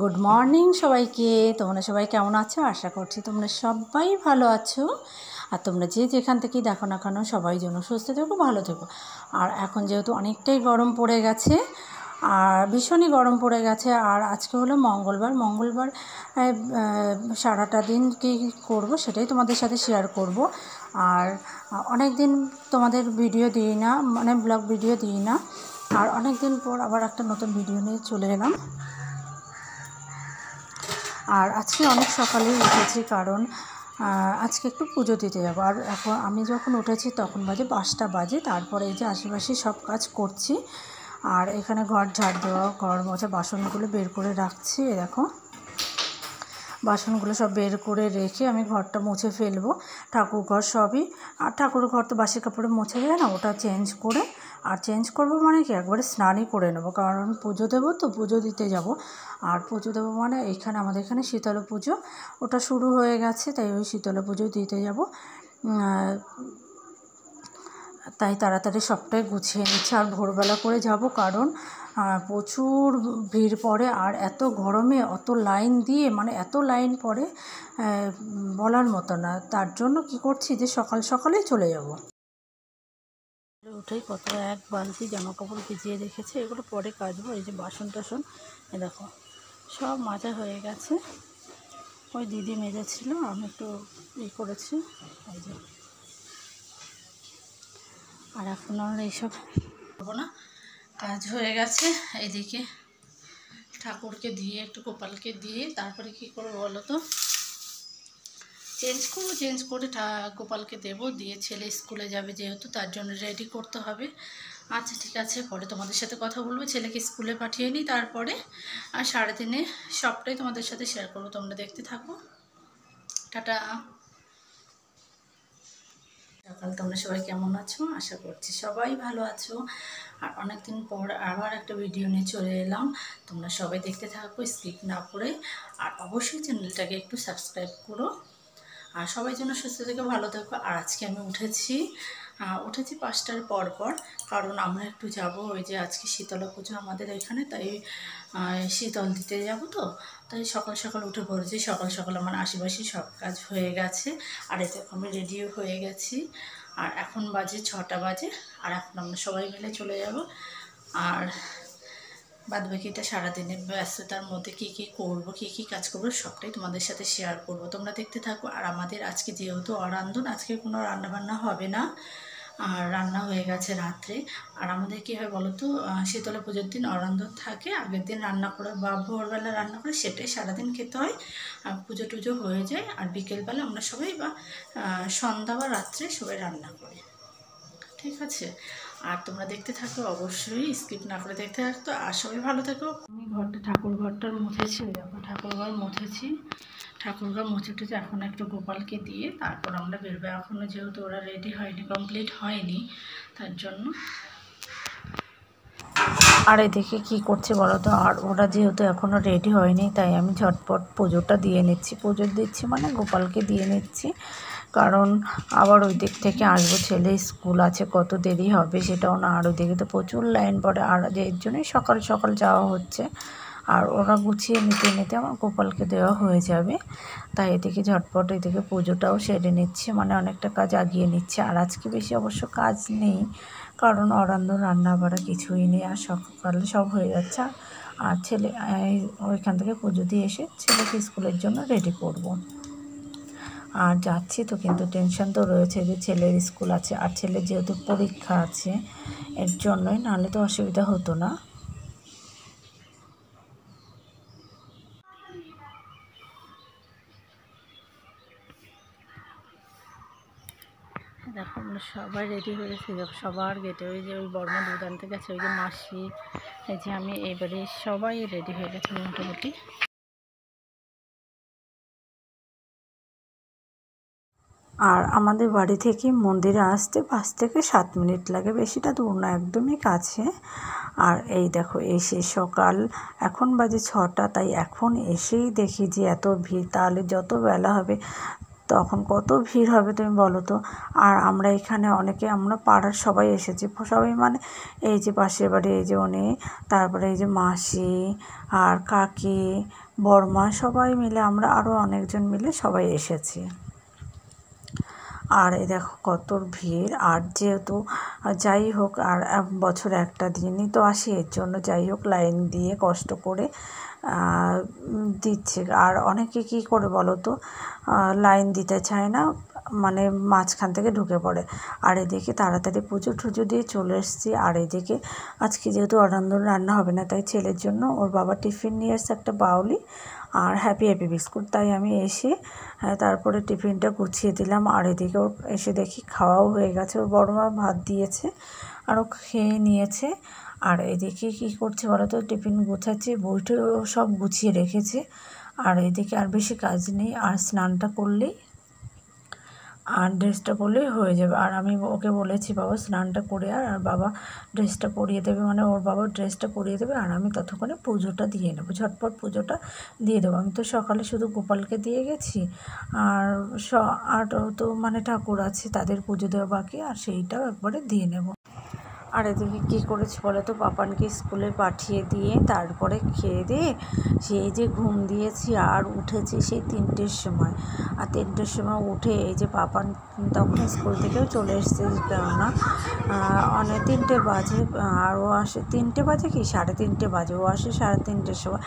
Good morning সবাইকে। তোমরা সবাই কেমন আছো? আশা করছি তোমরা সবাই ভালো আছো। আর তোমরা যে যেখান থেকেই দেখো না কেন সবাই যেন সুস্থ থেকো, ভালো থেকো। আর এখন যেহেতু অনেকটাই গরম পড়ে গেছে, আর ভীষণই গরম পড়ে গেছে। আর আজকে হলো মঙ্গলবার সারাটা দিন কী করবো সেটাই তোমাদের সাথে শেয়ার করব। আর অনেক দিন তোমাদের ভিডিও দিই না, মানে ব্লগ ভিডিও দিই না। আর অনেক দিন পর আবার একটা নতুন ভিডিও নিয়ে চলে এলাম। আর আজকে অনেক সকালেই উঠেছি, কারণ আজকে একটু পুজো দিতে যাবো। আর এখন আমি যখন উঠেছি তখন বাজে 5টা বাজে। তারপরে এই যে আশেপাশে সব কাজ করছি। আর এখানে ঘর ঝাড় দেওয়া, ঘর মোছা, বাসনগুলো বের করে রাখছি। দেখো বাসনগুলো সব বের করে রেখে আমি ঘরটা মুছে ফেলবো, ঠাকুর ঘর সবই। আর ঠাকুর ঘর তো বাসি কাপড়ে মোছা যায় না, ওটা চেঞ্জ করে, আর চেঞ্জ করবো মানে কি একবারে স্নানই করে নেবো, কারণ পুজো দেবো তো, পুজো দিতে যাব। আর পুজো দেবো মানে এখানে আমাদের এখানে শীতলা পুজো ওটা শুরু হয়ে গেছে, তাই ওই শীতলা পুজো দিতে যাব। তাই তাড়াতাড়ি সবটাই গুছিয়ে নিচ্ছি। আর ভোরবেলা করে যাব, কারণ প্রচুর ভিড় পড়ে। আর এত গরমে অত লাইন দিয়ে, মানে এত লাইন পড়ে বলার মতো না। তার জন্য কি করছি যে সকাল সকালেই চলে যাব। উঠেই কত এক বালতি জামা কাপড় ভিজিয়ে রেখেছে, এগুলো পরে কাচবো। এই যে বাসন টাসন দেখো সব মাজা হয়ে গেছে। ওই দিদি মেজেছিল, আমি একটু করেছি। এই যে আর এখন আর এইসব করবো না, কাজ হয়ে গেছে। এইদিকে ঠাকুরকে দিয়ে, একটু গোপালকে দিয়ে তারপরে কি করবো বলো তো, চেঞ্জ করে গোপালকে দেবো, দিয়ে ছেলে স্কুলে যাবে যেহেতু, তার জন্য রেডি করতে হবে। আচ্ছা ঠিক আছে, পরে তোমাদের সাথে কথা বলবো। ছেলেকে স্কুলে পাঠিয়ে নিই, তারপরে আর সারাদিনে সবটাই তোমাদের সাথে শেয়ার করবো। তোমরা দেখতে থাকো। টাটা। সকাল তোমরা সবাই কেমন আছো? আশা করছি সবাই ভালো আছো। আর অনেক দিন পর আবার একটা ভিডিও নিয়ে চলে এলাম। তোমরা সবাই দেখতে থাকো, স্কিপ না করে। আর অবশ্যই চ্যানেলটাকে একটু সাবস্ক্রাইব করো। আর সবাই যেন সুস্থ থেকে ভালো থাকো। আর আজকে আমি উঠেছি 5টার পর, কারণ আমরা একটু যাব। ওই যে আজকে শীতলা পুজো আমাদের এখানে, তাই শীতল দিতে যাব তো, তাই সকাল সকাল উঠে পড়েছি। সকাল সকাল আমার আশেপাশে সব কাজ হয়ে গেছে। আর এতে আমি রেডিও হয়ে গেছি। আর এখন বাজে 6টা বাজে। আর এখন আমরা সবাই মিলে চলে যাব। আর বাদবাকিটা সারাদিনের ব্যস্ততার মধ্যে কী কী করবো, কী কাজ করবো সবটাই তোমাদের সাথে শেয়ার করব। তোমরা দেখতে থাকো। আর আমাদের আজকে যেহেতু অরান্ধন, আজকে কোনো রান্নাবান্না হবে না। আর রান্না হয়ে গেছে রাত্রে। আর আমাদের কী হয় বলো তো, শীতলা পুজোর দিন অরান্ধন থাকে, আগের দিন রান্না করে বা ভোরবেলা রান্না করে সেটাই সারাদিন খেতে হয়। আর পুজো টুজো হয়ে যায়, আর বিকেলবেলা আমরা সবাই বা সন্ধ্যা বা রাত্রে সবাই রান্না করি। ঠিক আছে, আর তোমরা দেখতে থাকো, অবশ্যই স্কিপ না করে দেখতে থাকতো। আর সবাই ভালো থাকো। আমি ঠাকুর ঘরটা মুছেছি, দেখো ঠাকুর ঘর মুছেছি। ঠাকুর ঘর মুছে টুছে এখন একটু গোপালকে দিয়ে তারপর আমরা বেরোবো। এখনও যেহেতু ওরা রেডি হয়নি, কমপ্লিট হয়নি, তার জন্য। আর এদিকে কী করছে বলো তো, আর ওরা যেহেতু এখনও রেডি হয়নি, তাই আমি ঝটপট পুজোটা দিয়ে নিচ্ছি। পুজো দিচ্ছি মানে গোপালকে দিয়ে নিচ্ছি, কারণ আবার ওই দিক থেকে আসবো, ছেলে স্কুল আছে, কত দেরি হবে সেটাও না। আর ওইদিকে তো প্রচুর লাইন পড়ে, আর এর জন্যই সকাল সকাল যাওয়া হচ্ছে। আর ওরা গুছিয়ে নিতে নিতে আমার গোপালকে দেওয়া হয়ে যাবে, তাই এদিকে ঝটপট এদিকে পুজোটাও সেরে নিচ্ছে, মানে অনেকটা কাজ আগিয়ে নিচ্ছে। আর আজকে বেশি অবশ্য কাজ নেই, কারণ অরান্ধন রান্না বাড়া কিছুই নেই, আর সকালে সব হয়ে যাচ্ছে। আর ছেলে ওইখান থেকে পুজো দিয়ে এসে ছেলেকে স্কুলের জন্য রেডি করব। আর যাচ্ছি তো, কিন্তু টেনশন তো রয়েছে যে ছেলের স্কুল আছে, আর ছেলের যেহেতু পরীক্ষা আছে, এর জন্যই, নাহলে তো অসুবিধা হতো না। দেখো আমরা সবাই রেডি হয়ে গেছি। দেখো সবার গেটে ওই যে ওই বর্মা দুধ আনতে গেছে, ওই যে মাসি, এই যে আমি, এবারে সবাই রেডি হয়ে গেছে মোটামুটি। আর আমাদের বাড়ি থেকে মন্দিরে আসতে 5 থেকে 7 মিনিট লাগে, বেশিটা দূর না, একদমই কাছে। আর এই দেখো এসে সকাল, এখন বাজে 6টা, তাই এখন এসেই দেখি যে এত ভিড়। তাহলে যত বেলা হবে তখন কত ভিড় হবে তুমি বলো তো। আর আমরা এখানে অনেকে, আমরা পাড়ার সবাই এসেছি, সবাই মানে এই যে পাশের বাড়ি এই যে উনি, তারপরে এই যে মাসি আর কাকি বড়মা সবাই মিলে, আমরা আরও অনেকজন মিলে সবাই এসেছি। আর এই দেখো কত ভিড়। আর যেহেতু যাই হোক, আর বছরে একটা দিনই তো আসি, এর জন্য যাই হোক লাইন দিয়ে কষ্ট করে দিচ্ছে। আর অনেকে কী করে বলো তো, লাইন দিতে চায় না, মানে মাঝখান থেকে ঢুকে পড়ে। আর এদিকে তাড়াতাড়ি পুজো টুজো দিয়ে চলে এসেছি। আর এদিকে আজকে যেহেতু অরন্ধন রান্না হবে না, তাই ছেলের জন্য ওর বাবা টিফিন নিয়ে এসছে একটা বাউলি আর হ্যাপি হ্যাপি বিস্কুট। তাই আমি এসে তারপরে টিফিনটা গুছিয়ে দিলাম। আর এদিকে ওর এসে দেখি খাওয়াও হয়ে গেছে, ওর বড় মা ভাত দিয়েছে আর ও খেয়ে নিয়েছে। আর এদিকে কী করছে বলো তো, টিফিন গোছাচ্ছে, বইটাও সব গুছিয়ে রেখেছে। আর এদিকে আর বেশি কাজ নেই, আর স্নানটা করলেই আর ড্রেসটা পরলেই হয়ে যাবে। আর আমি ওকে বলেছি বাবা স্নানটা করে আর বাবা ড্রেসটা পরিয়ে দেবে, মানে ওর বাবা ড্রেসটা পরিয়ে দেবে, আর আমি ততক্ষণে পুজোটা দিয়ে নেবো, ঝটপট পুজোটা দিয়ে দেবো। আমি তো সকালে শুধু গোপালকে দিয়ে গেছি, আর আর তো মানে ঠাকুর আছে তাদের পুজো দেওয়া বাকি, আর সেইটাও একবারে দিয়ে নেব। আর এদিকে কী করেছি বলো তো, পাপানকে স্কুলে পাঠিয়ে দিয়ে তারপরে খেয়ে দিয়ে সেই যে ঘুম দিয়েছি আর উঠেছি সেই 3টের সময়। আর 3টের সময় উঠে এই যে পাপান তখন স্কুল থেকেও চলে এসছে, কেননা অনেক 3টে বাজে, আর ও আসে 3টে বাজে কি 3:30 বাজে, ও আসে 3:30-র সময়।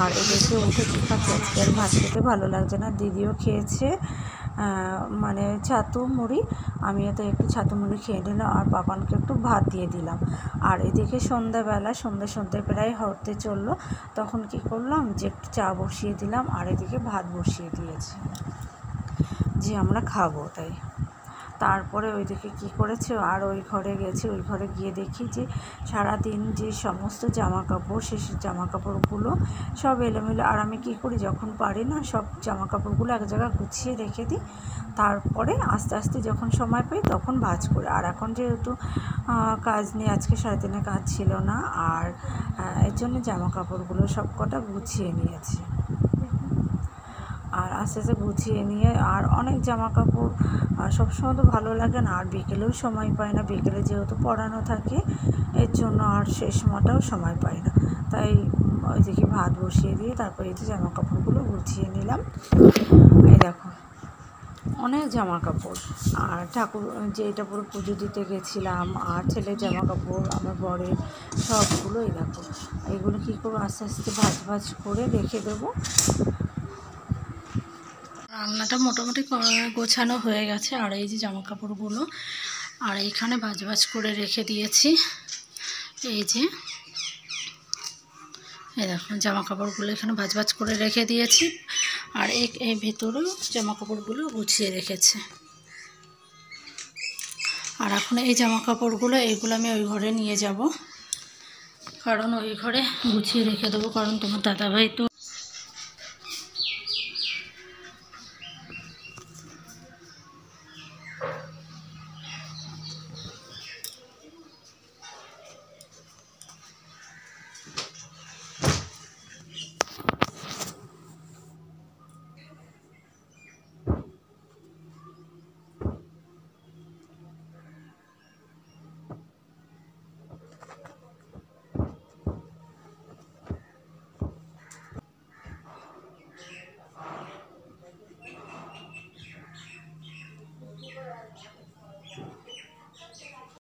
আর এদিকে উঠে কী খাচ্ছে, আজকে আর ভাত খেতে ভালো লাগছে না, দিদিও খেয়েছে মানে ছাতু মুড়ি, আমিও তো একটু ছাতু মুড়ি খেয়ে নিলাম, আর পাপানকে একটু ভাত দিয়ে দিলাম। আর এদিকে সন্ধ্যাবেলা সন্ধ্যে প্রায় হতে চললো, তখন কি করলাম যে একটু চা বসিয়ে দিলাম, আর এদিকে ভাত বসিয়ে দিয়েছি যে আমরা খাবো তাই। তারপরে ওইদিকে কী করেছে, আর ওই ঘরে গেছি, ওই ঘরে গিয়ে দেখি যে সারাদিন যে সমস্ত জামা কাপড়, সেই জামা কাপড়গুলো সব এলোমেলো। আর আমি কী করি, যখন পারি না সব জামা কাপড়গুলো এক জায়গায় গুছিয়ে রেখে দিই, তারপরে আস্তে আস্তে যখন সময় পাই তখন ভাঁজ করি। আর এখন যেহেতু কাজ নেই, আজকে সারাদিনে কাজ ছিল না, আর এর জন্য জামা কাপড়গুলো সব কটা গুছিয়ে নিয়েছি। আর আস্তে আস্তে গুছিয়ে নিয়ে, আর অনেক জামা কাপড় সবসময় তো ভালো লাগে না, আর বিকেলেও সময় পাই না, বিকেলে যেহেতু পড়ানো থাকে এর জন্য আর সেই সময়টাও সময় পাই না, তাই ওইদিকে ভাত বসিয়ে দিয়ে তারপর এই যে জামা কাপড়গুলো গুছিয়ে নিলাম। এই দেখো অনেক জামা কাপড়, আর ঠাকুর যেটা পুরো পুজো দিতে গেছিলাম, আর ছেলের জামা কাপড়, আমার বরের সবগুলো। এই দেখো এগুলো কী করবো, আস্তে আস্তে ভাজ করে রেখে দেবো। রান্নাটা মোটামুটি গোছানো হয়ে গেছে। আর এই যে জামা কাপড়গুলো আর এইখানে ভাজ করে রেখে দিয়েছি। এই যে এই দেখো জামা কাপড়গুলো এখানে ভাজ করে রেখে দিয়েছি, আর এই ভেতরেও জামা কাপড়গুলো গুছিয়ে রেখেছে। আর এখন এই জামা কাপড়গুলো এইগুলো আমি ওই ঘরে নিয়ে যাব, কারণ ওই ঘরে গুছিয়ে রেখে দেবো, কারণ তোমার দাদাভাই তো